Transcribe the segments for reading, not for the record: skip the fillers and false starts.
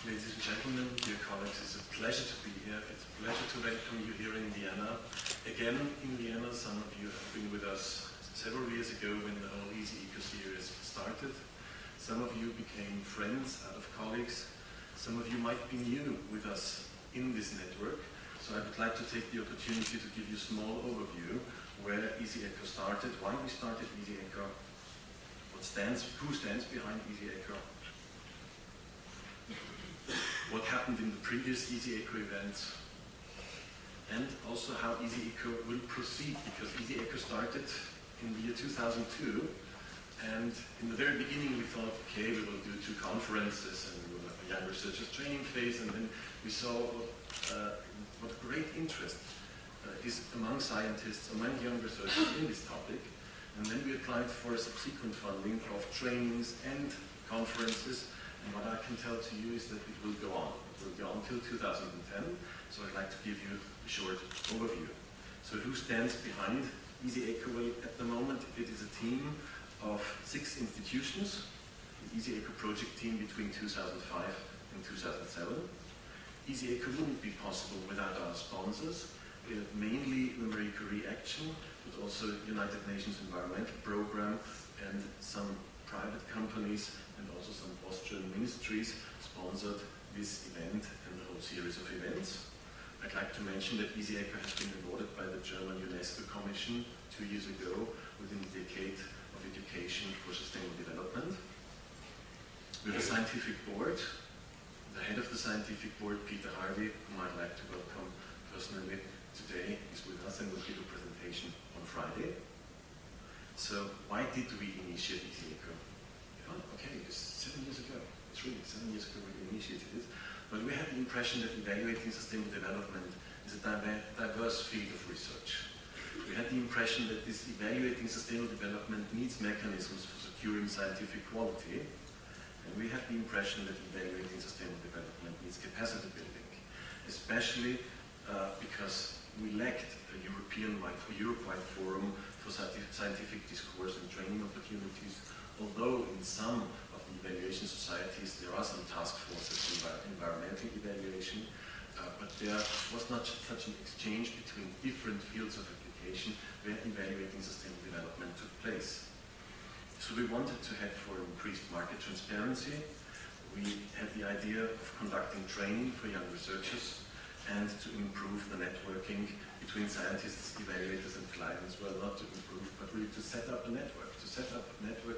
Ladies and gentlemen, dear colleagues, it's a pleasure to be here. It's a pleasure to welcome you here in Vienna. Again, in Vienna, some of you have been with us several years ago when the whole Easy Eco series started. Some of you became friends out of colleagues. Some of you might be new with us in this network. So I would like to take the opportunity to give you a small overview where Easy Eco started, why we started Easy Eco, who stands behind Easy Eco, what happened in the previous Easy Eco events, and also how Easy Eco will proceed, because Easy Eco started in the year 2002, and in the very beginning we thought, okay, we will do 2 conferences and we will have a young researchers training phase, and then we saw what great interest is among scientists, among young researchers in this topic, and then we applied for subsequent funding of trainings and conferences. And what I can tell to you is that it will go on. It will go on until 2010. So I'd like to give you a short overview. So who stands behind Easy Eco? Well, at the moment, it is a team of 6 institutions. The Easy Eco project team between 2005 and 2007. Easy Eco wouldn't be possible without our sponsors. Mainly the Marie Curie Action, but also United Nations Environmental Program and some private companies and also some Austrian ministries sponsored this event and the whole series of events. I'd like to mention that Easy Eco has been awarded by the German UNESCO Commission 2 years ago within the decade of education for sustainable development. We have a scientific board. The head of the scientific board, Peter Harvey, whom I'd like to welcome personally today, is with us and will give a presentation on Friday. So why did we initiate Easy Eco? Okay, it's 7 years ago. It's really 7 years ago we initiated it. But we had the impression that evaluating sustainable development is a diverse field of research. We had the impression that this evaluating sustainable development needs mechanisms for securing scientific quality. And we had the impression that evaluating sustainable development needs capacity building, especially because we lacked a Europe-wide forum for scientific discourse and training opportunities. Although in some of the evaluation societies there are some task forces for environmental evaluation, but there was not such an exchange between different fields of application where evaluating sustainable development took place. So we wanted to head for increased market transparency. We had the idea of conducting training for young researchers and to improve the networking between scientists, evaluators and clients. Well, not to improve, but really to set up a network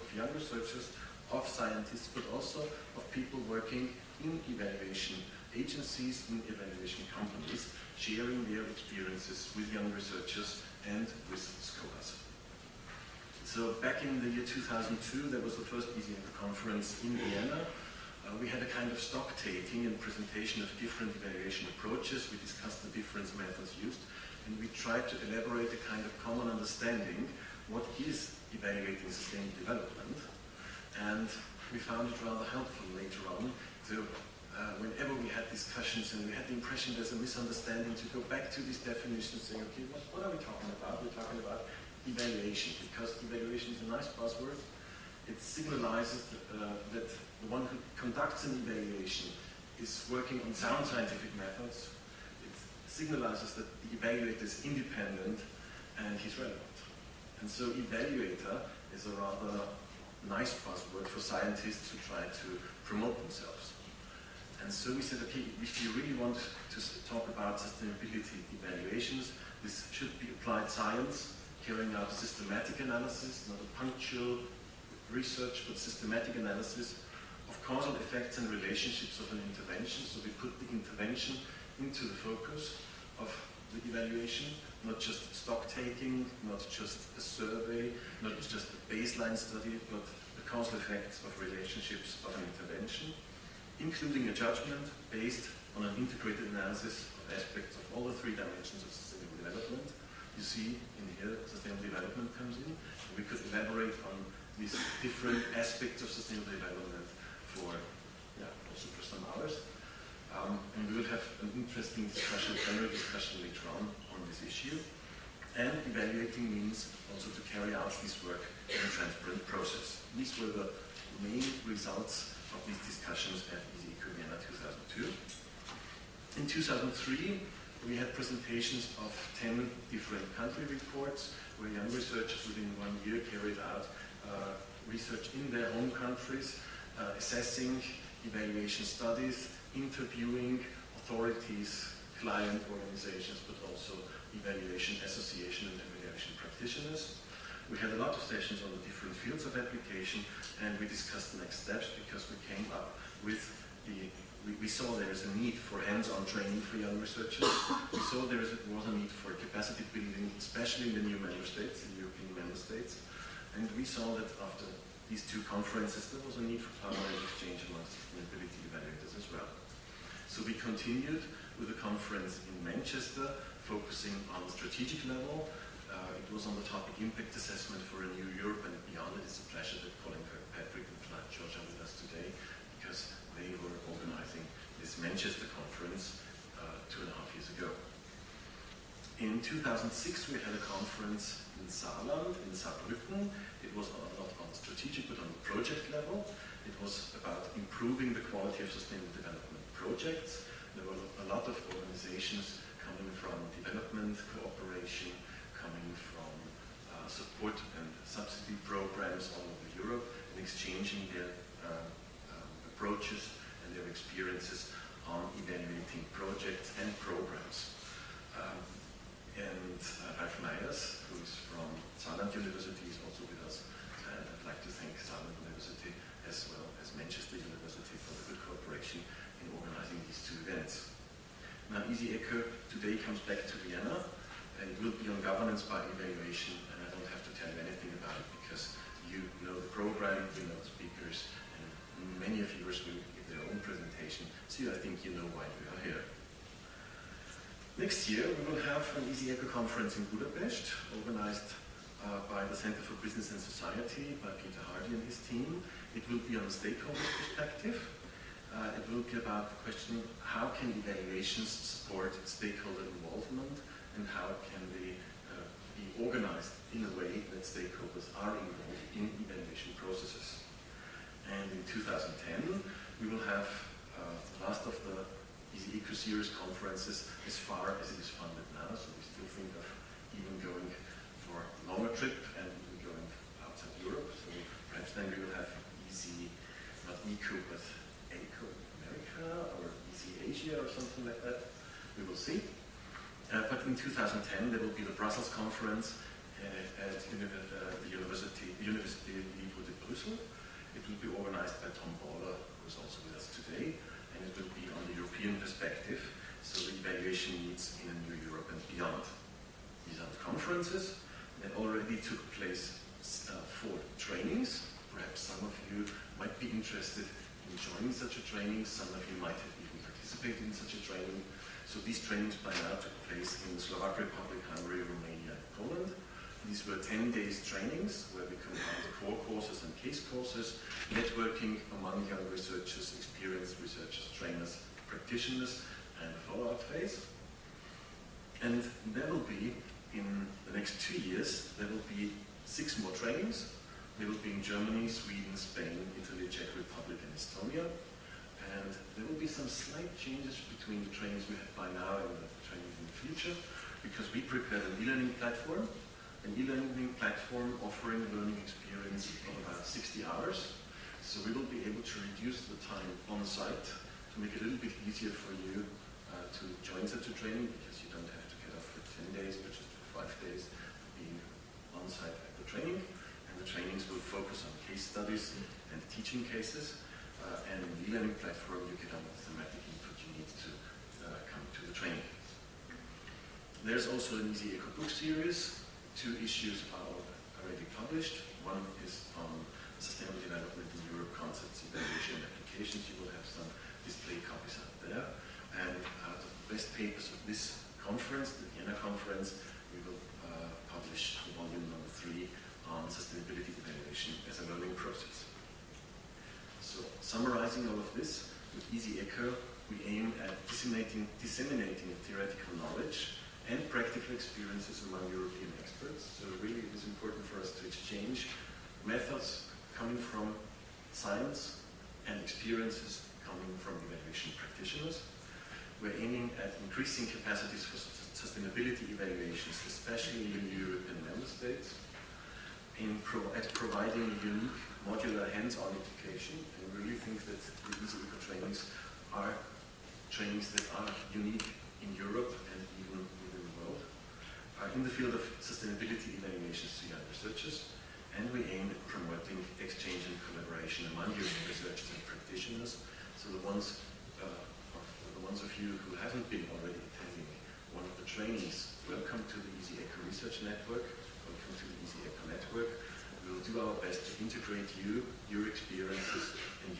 of young researchers, of scientists, but also of people working in evaluation agencies, in evaluation companies, sharing their experiences with young researchers and with scholars. So back in the year 2002, there was the first Easy Eco conference in Vienna. We had a kind of stock taking and presentation of different evaluation approaches. We discussed the different methods used, and we tried to elaborate a kind of common understanding what is evaluating sustainable development. And we found it rather helpful later on to, whenever we had discussions and we had the impression there's a misunderstanding, to go back to these definitions saying, okay, what are we talking about? We're talking about evaluation, because evaluation is a nice buzzword. It signalizes that the one who conducts an evaluation is working on sound scientific methods. It signalizes that the evaluator is independent and he's relevant. And so evaluator is a rather nice buzzword for scientists who try to promote themselves. And so we said, okay, if you really want to talk about sustainability evaluations, this should be applied science, carrying out a systematic analysis, not a punctual research, but systematic analysis of causal effects and relationships of an intervention. So we put the intervention into the focus of the evaluation, not just stock taking, not just a survey, not just a baseline study, but the causal effects of relationships of an intervention, including a judgment based on an integrated analysis of aspects of all the 3 dimensions of sustainable development. You see in here, sustainable development comes in, and we could elaborate on these different aspects of sustainable development for, also for some hours. And we will have an interesting discussion, general discussion later on this issue. And evaluating means also to carry out this work in a transparent process. These were the main results of these discussions at Easy Eco Vienna 2002. In 2003, we had presentations of 10 different country reports where young researchers within 1 year carried out research in their home countries, assessing evaluation studies, interviewing authorities, client organizations, but also evaluation association and evaluation practitioners. We had a lot of sessions on the different fields of application, and we discussed the next steps because we came up with we saw there is a need for hands-on training for young researchers. We saw there was a need for capacity building, especially in the new member states, the European member states. And we saw that after these two conferences, there was a need for collaborative exchange amongst sustainability evaluators as well. So we continued with a conference in Manchester, focusing on the strategic level. It was on the topic impact assessment for a new Europe and beyond. It is a pleasure that Colin Kirkpatrick and Clive George are with us today, because they were organizing this Manchester conference 2.5 years ago. In 2006, we had a conference in Saarland, in Saarbrücken. It was not on strategic, but on the project level. It was about improving the quality of sustainable development projects. There were a lot of organizations coming from development cooperation, coming from support and subsidy programs all over Europe, and exchanging their approaches and their experiences on evaluating projects and programs. Ralf Meyers, who is from Saarland University, is also with us, and I'd like to thank Saarland University as well as Manchester University for the good cooperation in organizing these two events. Now, Easy Echo today comes back to Vienna, and it will be on governance by evaluation, and I don't have to tell you anything about it because you know the program, you know the speakers, and many of yours will give their own presentation, so I think you know why we are here. Next year, we will have an Easy Echo conference in Budapest, organized by the Center for Business and Society, by Peter Hardy and his team. It will be on a stakeholder perspective. It will be about the question, how can evaluations support stakeholder involvement, and how can they be organized in a way that stakeholders are involved in evaluation processes. And in 2010, we will have the last of the Easy Eco series conferences as far as it is funded now, so we still think of even going for a longer trip and even going outside Europe. So perhaps then we will have Easy, not Eco, but Eco America or Easy Asia or something like that. We will see. But in 2010 there will be the Brussels conference at the University Libre de Brussels. It will be organized by Tom Baller, who is also with us today, and it will be on the European perspective, so the evaluation needs in a new Europe and beyond. These are the conferences. There already took place 4 trainings. Perhaps some of you might be interested in joining such a training. Some of you might have even participated in such a training. So these trainings by now took place in the Slovak Republic, Hungary, Romania, and Poland. These were 10 days trainings where we combined core courses and case courses, networking among young researchers, experienced researchers, trainers, practitioners, and a follow-up phase. And there will be, in the next 2 years, there will be 6 more trainings. They will be in Germany, Sweden, Spain, Italy, Czech Republic, and Estonia. And there will be some slight changes between the trainings we have by now and the trainings in the future, because we prepared an e-learning platform offering a learning experience of about 60 hours. So we will be able to reduce the time on site to make it a little bit easier for you to join such a training, because you don't have to get off for 10 days, but just for 5 days being on site at the training. And the trainings will focus on case studies and teaching cases. And in the e-learning platform, you get all the thematic input you need to come to the training. There's also an Easy Eco book series. 2 issues are already published. One is on sustainable development in Europe, concepts, evaluation, and applications. You will have some display copies out there. And out of the best papers of this conference, the Vienna conference, we will publish volume number 3 on sustainability evaluation as a learning process. So, summarizing all of this, with Easy Eco, we aim at disseminating theoretical knowledge and practical experiences among European experts. So really it is important for us to exchange methods coming from science and experiences coming from evaluation practitioners. we're aiming at increasing capacities for sustainability evaluations, especially in the European member states, at providing unique modular hands-on education. And we really think that the Easy Eco trainings are trainings that are unique in Europe and even within the world, in the field of sustainability evaluations to young researchers. And we aim at promoting exchange and collaboration among researchers and practitioners. So the ones of you who haven't been already attending one of the trainings, welcome to the Easy Eco Research Network, welcome to the Easy Eco Network. We will do our best to integrate you, your experiences, and